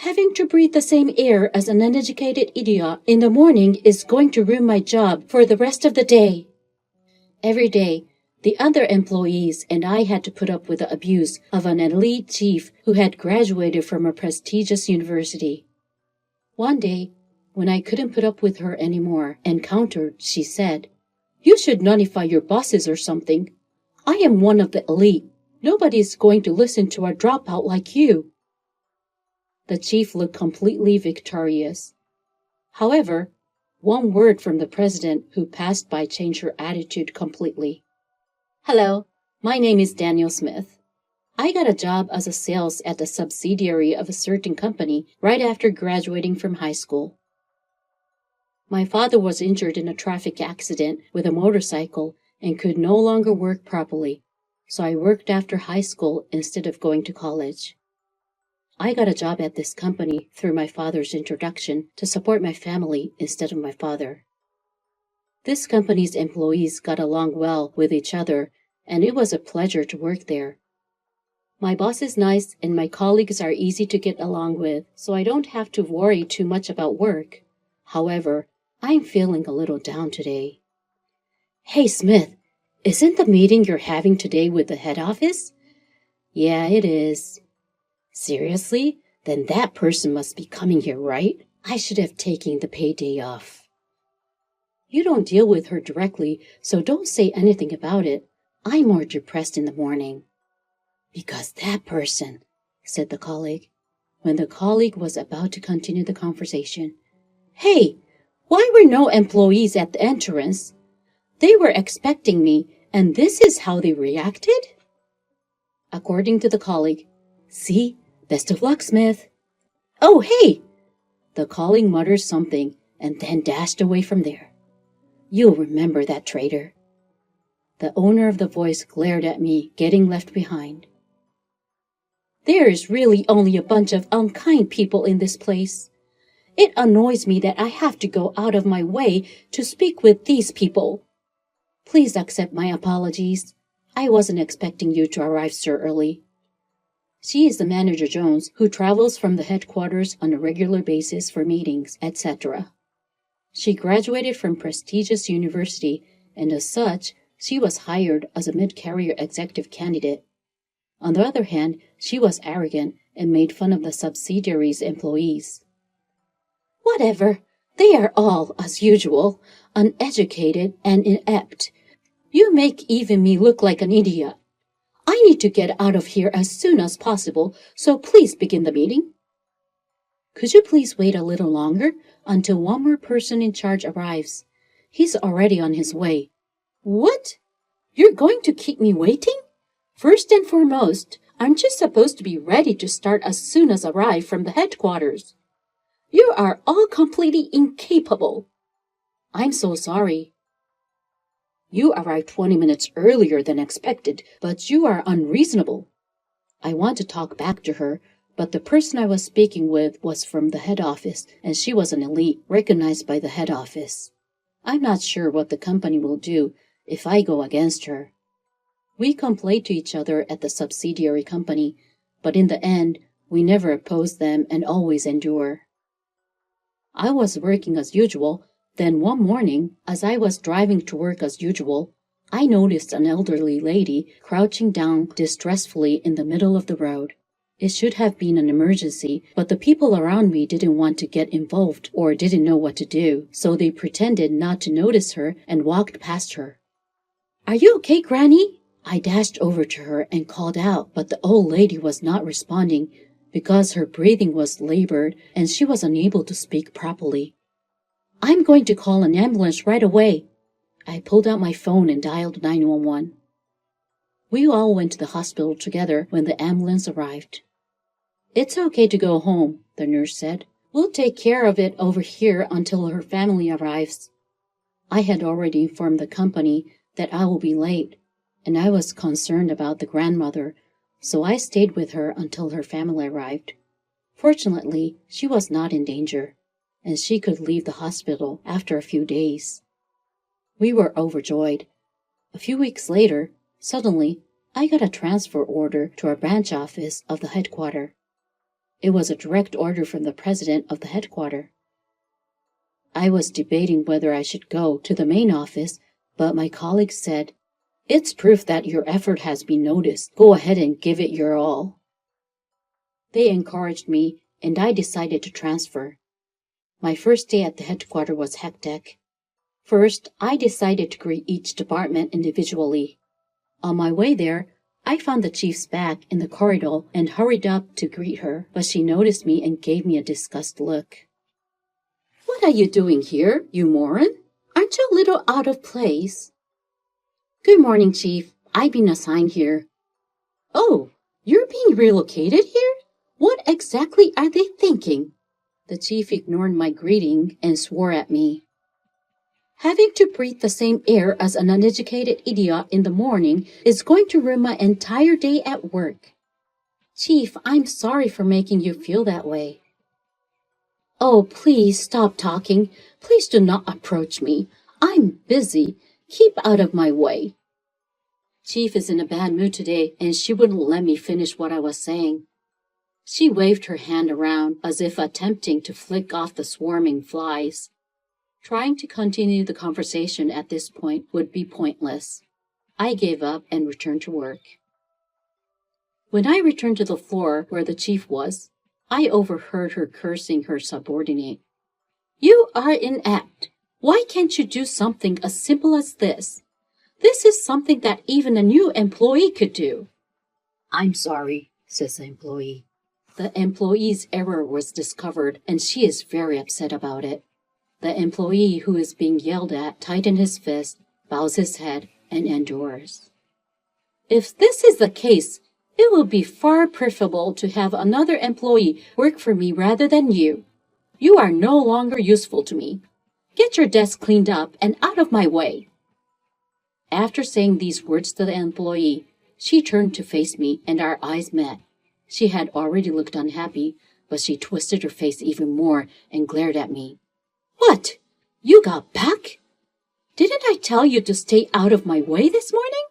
Having to breathe the same air as an uneducated idiot in the morning is going to ruin my job for the rest of the day. Every day, the other employees and I had to put up with the abuse of an elite chief who had graduated from a prestigious university. One day, when I couldn't put up with her anymore and countered, she said, "You should notify your bosses or something. I am one of the elite. Nobody is going to listen to a dropout like you." The chief looked completely victorious. However, one word from the president who passed by changed her attitude completely. "Hello, my name is Daniel Smith. I got a job as a sales at a subsidiary of a certain company right after graduating from high school. My father was injured in a traffic accident with a motorcycle and could no longer work properly, so I worked after high school instead of going to college. I got a job at this company through my father's introduction to support my family instead of my father. This company's employees got along well with each other, and it was a pleasure to work there. My boss is nice and my colleagues are easy to get along with, so I don't have to worry too much about work. However, I'm feeling a little down today." "Hey, Smith, isn't the meeting you're having today with the head office?" "Yeah, it is." "Seriously? Then that person must be coming here, right? I should have taken the payday off." "You don't deal with her directly, so don't say anything about it. I'm more depressed in the morning." "Because that person," said the colleague. When the colleague was about to continue the conversation, "Hey, why were no employees at the entrance? They were expecting me, and this is how they reacted?" According to the colleague, "See? Best of luck, Smith." "Oh, hey!" The colleague muttered something and then dashed away from there. "You'll remember that traitor." The owner of the voice glared at me, getting left behind. "There is really only a bunch of unkind people in this place. It annoys me that I have to go out of my way to speak with these people. Please accept my apologies. I wasn't expecting you to arrive so early." She is the manager Jones who travels from the headquarters on a regular basis for meetings, etc. She graduated from prestigious university, and as such, she was hired as a mid-career executive candidate. On the other hand, she was arrogant and made fun of the subsidiary's employees. "Whatever, they are all, as usual, uneducated and inept. You make even me look like an idiot. I need to get out of here as soon as possible, so please begin the meeting." "Could you please wait a little longer until one more person in charge arrives? He's already on his way." "What? You're going to keep me waiting? First and foremost, aren't you supposed to be ready to start as soon as arrive from the headquarters? You are all completely incapable." "I'm so sorry." "You arrived 20 minutes earlier than expected, but you are unreasonable." I want to talk back to her, but the person I was speaking with was from the head office, and she was an elite recognized by the head office. I'm not sure what the company will do if I go against her. We complained to each other at the subsidiary company, but in the end, we never oppose them and always endure. I was working as usual. Then one morning, as I was driving to work as usual, I noticed an elderly lady crouching down distressfully in the middle of the road. It should have been an emergency, but the people around me didn't want to get involved or didn't know what to do, so they pretended not to notice her and walked past her. "Are you okay, Granny?" I dashed over to her and called out, but the old lady was not responding because her breathing was labored and she was unable to speak properly. "I'm going to call an ambulance right away." I pulled out my phone and dialed 911. We all went to the hospital together when the ambulance arrived. "It's okay to go home," the nurse said. "We'll take care of it over here until her family arrives." I had already informed the company that I will be late, and I was concerned about the grandmother, so I stayed with her until her family arrived. Fortunately, she was not in danger, and she could leave the hospital after a few days. We were overjoyed. A few weeks later, suddenly, I got a transfer order to our branch office of the headquarters. It was a direct order from the president of the headquarters. I was debating whether I should go to the main office, but my colleagues said, "It's proof that your effort has been noticed. Go ahead and give it your all." They encouraged me, and I decided to transfer. My first day at the headquarters was hectic. First, I decided to greet each department individually. On my way there, I found the chief's bag in the corridor and hurried up to greet her, but she noticed me and gave me a disgusted look. "What are you doing here, you moron? Aren't you a little out of place?" "Good morning, Chief. I've been assigned here." "Oh, you're being relocated here? What exactly are they thinking?" The chief ignored my greeting and swore at me. "Having to breathe the same air as an uneducated idiot in the morning is going to ruin my entire day at work." "Chief, I'm sorry for making you feel that way." "Oh, please stop talking. Please do not approach me. I'm busy. Keep out of my way." Chief is in a bad mood today, and she wouldn't let me finish what I was saying. She waved her hand around as if attempting to flick off the swarming flies. Trying to continue the conversation at this point would be pointless. I gave up and returned to work. When I returned to the floor where the chief was, I overheard her cursing her subordinate. "You are inept. Why can't you do something as simple as this? This is something that even a new employee could do." "I'm sorry," says the employee. The employee's error was discovered, and she is very upset about it. The employee who is being yelled at tightens his fist, bows his head, and endures. "If this is the case, it will be far preferable to have another employee work for me rather than you. You are no longer useful to me. Get your desk cleaned up and out of my way." After saying these words to the employee, she turned to face me and our eyes met. She had already looked unhappy, but she twisted her face even more and glared at me. "What? You got back? Didn't I tell you to stay out of my way this morning?"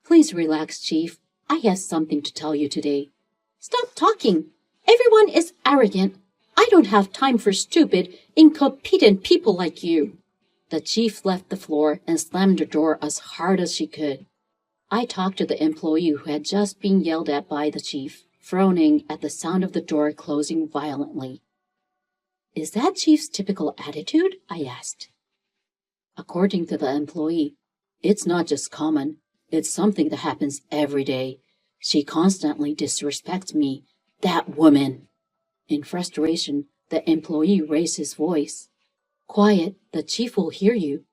"Please relax, Chief. I have something to tell you today." "Stop talking. Everyone is arrogant. I don't have time for stupid, incompetent people like you." The chief left the floor and slammed the door as hard as she could. I talked to the employee who had just been yelled at by the chief, frowning at the sound of the door closing violently. "Is that chief's typical attitude?" I asked. According to the employee, "It's not just common. It's something that happens every day. She constantly disrespects me. That woman." In frustration, the employee raised his voice. "Quiet, the chief will hear you."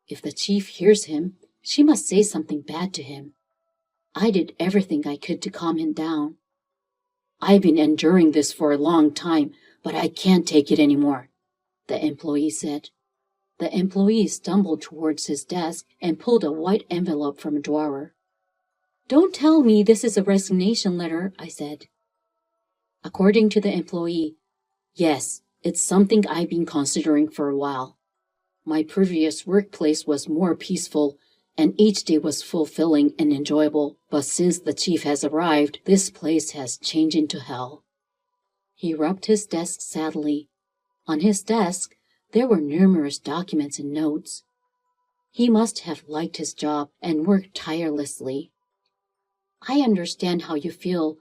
If the chief hears him, she must say something bad to him. I did everything I could to calm him down. "I've been enduring this for a long time, but I can't take it anymore," the employee said. The employee stumbled towards his desk and pulled a white envelope from a drawer. "Don't tell me this is a resignation letter," I said. According to the employee, "Yes, it's something I've been considering for a while. My previous workplace was more peaceful, and each day was fulfilling and enjoyable, but since the chief has arrived, this place has changed into hell." He rubbed his desk sadly. On his desk, there were numerous documents and notes. He must have liked his job and worked tirelessly. "I understand how you feel,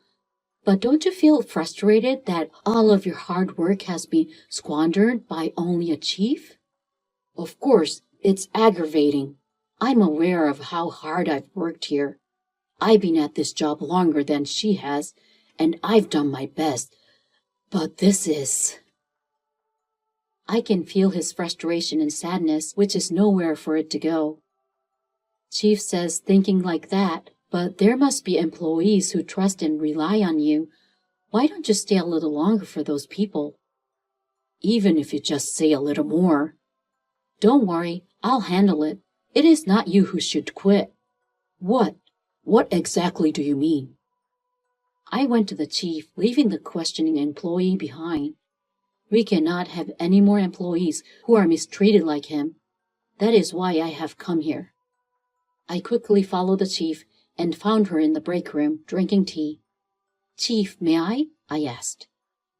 but don't you feel frustrated that all of your hard work has been squandered by only a chief?" "Of course, it's aggravating. I'm aware of how hard I've worked here. I've been at this job longer than she has, and I've done my best. But this is..." I can feel his frustration and sadness, which is nowhere for it to go. Chief says thinking like that, but there must be employees who trust and rely on you. Why don't you stay a little longer for those people? "Even if you just say a little more." "Don't worry, I'll handle it. It is not you who should quit." "What? What exactly do you mean?" I went to the chief, leaving the questioning employee behind. "We cannot have any more employees who are mistreated like him. That is why I have come here." I quickly followed the chief and found her in the break room drinking tea. "Chief, may I?" I asked.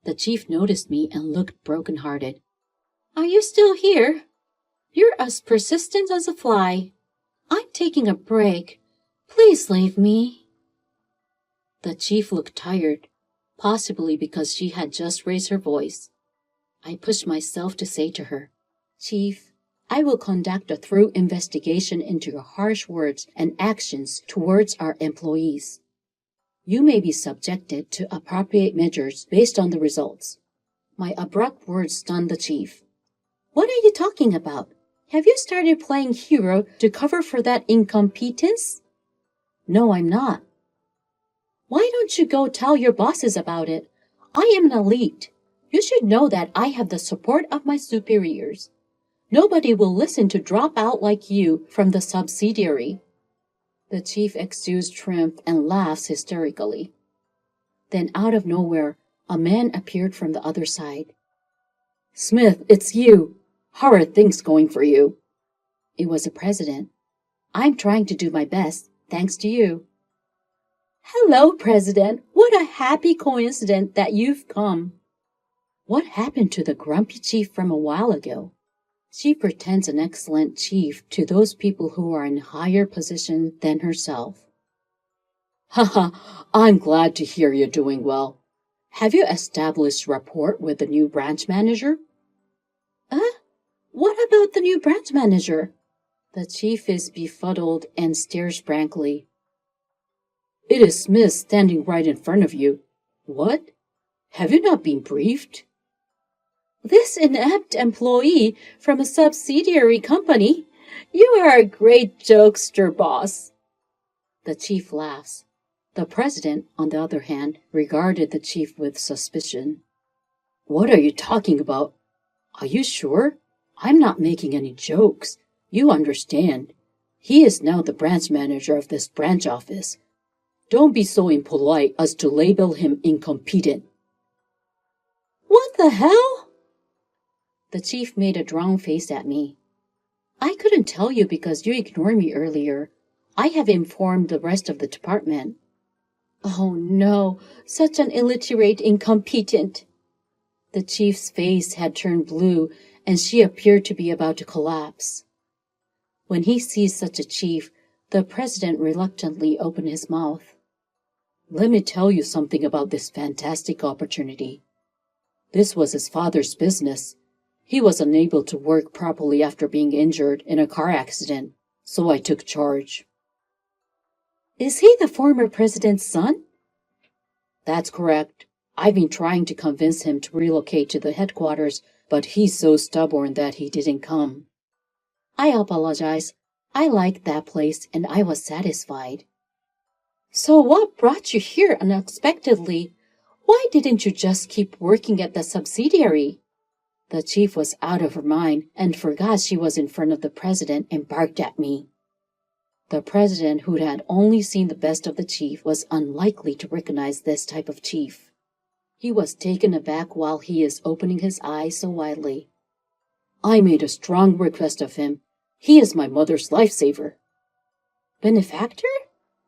The chief noticed me and looked broken-hearted. Are you still here? You're as persistent as a fly. I'm taking a break. Please leave me. The chief looked tired, possibly because she had just raised her voice. I pushed myself to say to her, Chief, I will conduct a thorough investigation into your harsh words and actions towards our employees. You may be subjected to appropriate measures based on the results. My abrupt words stunned the chief. What are you talking about? Have you started playing hero to cover for that incompetence? No, I'm not. Why don't you go tell your bosses about it? I am an elite. You should know that I have the support of my superiors. Nobody will listen to drop out like you from the subsidiary. The chief exudes triumph and laughs hysterically. Then out of nowhere, a man appeared from the other side. Smith, it's you. How are things going for you? It was the president. I'm trying to do my best, thanks to you. Hello, President. What a happy coincidence that you've come. What happened to the grumpy chief from a while ago? She pretends an excellent chief to those people who are in higher position than herself. Haha, I'm glad to hear you're doing well. Have you established rapport with the new branch manager? What about the new branch manager? The chief is befuddled and stares blankly. It is Smith standing right in front of you. What? Have you not been briefed? This inept employee from a subsidiary company? You are a great jokester, boss. The chief laughs. The president, on the other hand, regarded the chief with suspicion. What are you talking about? Are you sure? I'm not making any jokes. You understand. He is now the branch manager of this branch office. Don't be so impolite as to label him incompetent. What the hell? The chief made a drawn face at me. I couldn't tell you because you ignored me earlier. I have informed the rest of the department. Oh no, such an illiterate incompetent. The chief's face had turned blue and she appeared to be about to collapse. When he sees such a chief, the president reluctantly opened his mouth. Let me tell you something about this fantastic opportunity. This was his father's business. He was unable to work properly after being injured in a car accident, so I took charge. Is he the former president's son? That's correct. I've been trying to convince him to relocate to the headquarters, but he's so stubborn that he didn't come. I apologize. I liked that place and I was satisfied. So what brought you here unexpectedly? Why didn't you just keep working at the subsidiary? The chief was out of her mind and forgot she was in front of the president and barked at me. The president, who had only seen the best of the chief, was unlikely to recognize this type of chief. He was taken aback while he is opening his eyes so widely. I made a strong request of him. He is my mother's lifesaver. Benefactor?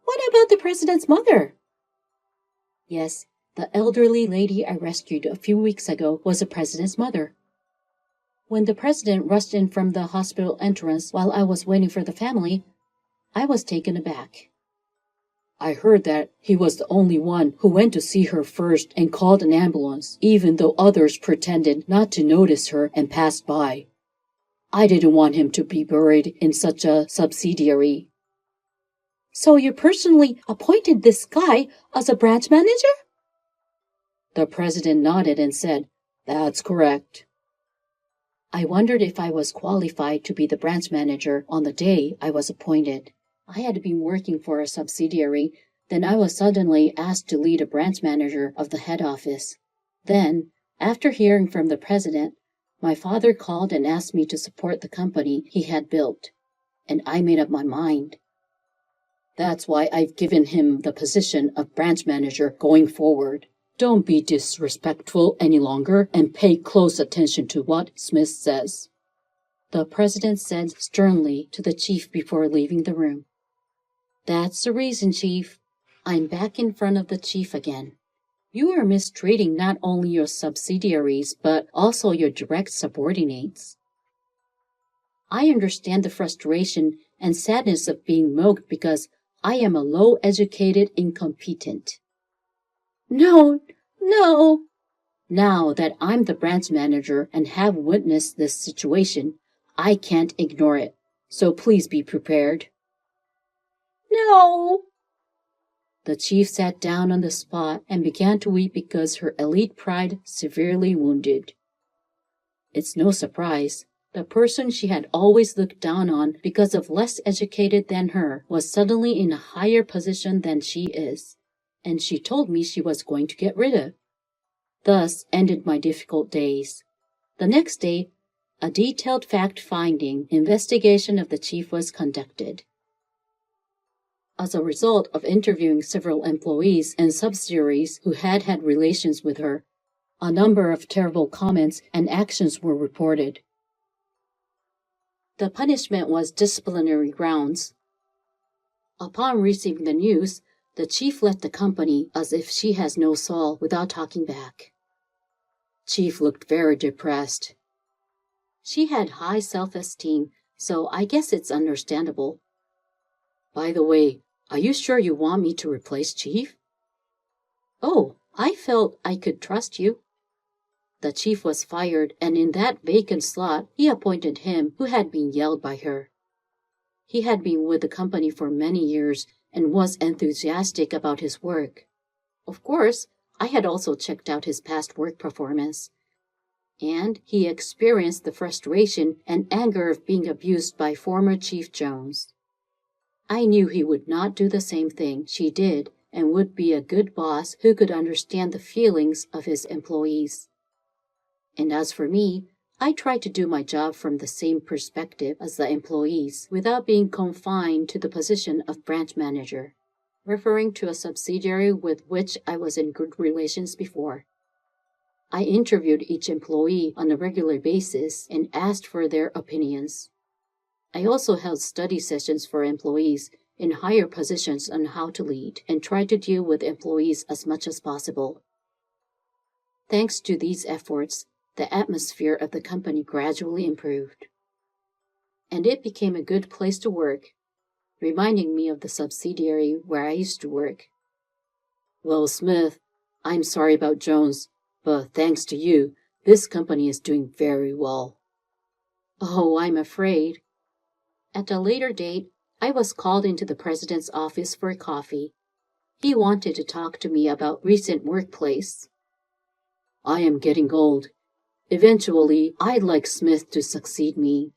What about the president's mother? Yes, the elderly lady I rescued a few weeks ago was the president's mother. When the president rushed in from the hospital entrance while I was waiting for the family, I was taken aback. I heard that he was the only one who went to see her first and called an ambulance, even though others pretended not to notice her and passed by. I didn't want him to be buried in such a subsidiary. So you personally appointed this guy as a branch manager? The president nodded and said, That's correct. I wondered if I was qualified to be the branch manager on the day I was appointed. I had been working for a subsidiary, then I was suddenly asked to lead a branch manager of the head office. Then, after hearing from the president, my father called and asked me to support the company he had built, and I made up my mind. That's why I've given him the position of branch manager going forward. Don't be disrespectful any longer and pay close attention to what Smith says. The president said sternly to the chief before leaving the room. That's the reason, Chief. I'm back in front of the chief again. You are mistreating not only your subsidiaries, but also your direct subordinates. I understand the frustration and sadness of being mocked because I am a low-educated incompetent. No, no! Now that I'm the branch manager and have witnessed this situation, I can't ignore it, so please be prepared. No! The chief sat down on the spot and began to weep because her elite pride severely wounded. It's no surprise. The person she had always looked down on because of less educated than her was suddenly in a higher position than she is, and she told me she was going to get rid of. Thus ended my difficult days. The next day, a detailed fact-finding investigation of the chief was conducted. As a result of interviewing several employees and subsidiaries who had had relations with her, a number of terrible comments and actions were reported. The punishment was disciplinary grounds. Upon receiving the news, the chief left the company as if she has no soul without talking back. Chief looked very depressed. She had high self-esteem, so I guess it's understandable. By the way, are you sure you want me to replace Chief? Oh, I felt I could trust you. The chief was fired, and in that vacant slot, he appointed him who had been yelled by her. He had been with the company for many years and was enthusiastic about his work. Of course, I had also checked out his past work performance, and he experienced the frustration and anger of being abused by former Chief Jones. I knew he would not do the same thing she did and would be a good boss who could understand the feelings of his employees. And as for me, I tried to do my job from the same perspective as the employees without being confined to the position of branch manager, referring to a subsidiary with which I was in good relations before. I interviewed each employee on a regular basis and asked for their opinions. I also held study sessions for employees in higher positions on how to lead and tried to deal with employees as much as possible. Thanks to these efforts, the atmosphere of the company gradually improved, and it became a good place to work, reminding me of the subsidiary where I used to work. Well, Smith, I'm sorry about Jones, but thanks to you, this company is doing very well. Oh, I'm afraid. At a later date, I was called into the president's office for coffee. He wanted to talk to me about recent workplace. I am getting old. Eventually, I'd like Smith to succeed me.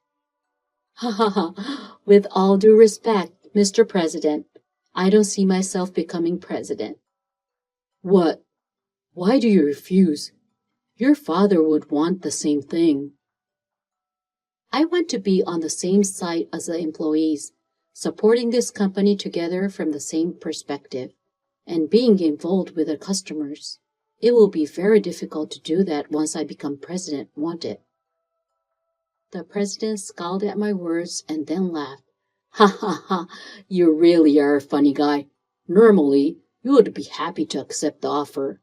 Ha ha ha. With all due respect, Mr. President, I don't see myself becoming president. What? Why do you refuse? Your father would want the same thing. I want to be on the same side as the employees, supporting this company together from the same perspective, and being involved with the customers. It will be very difficult to do that once I become president, won't it? The president scowled at my words and then laughed. Ha ha ha, you really are a funny guy. Normally, you would be happy to accept the offer.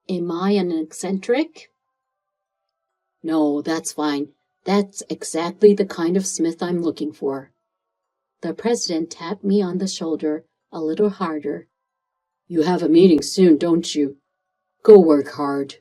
Am I an eccentric? No, that's fine. That's exactly the kind of Smith I'm looking for. The president tapped me on the shoulder a little harder. You have a meeting soon, don't you? Go work hard.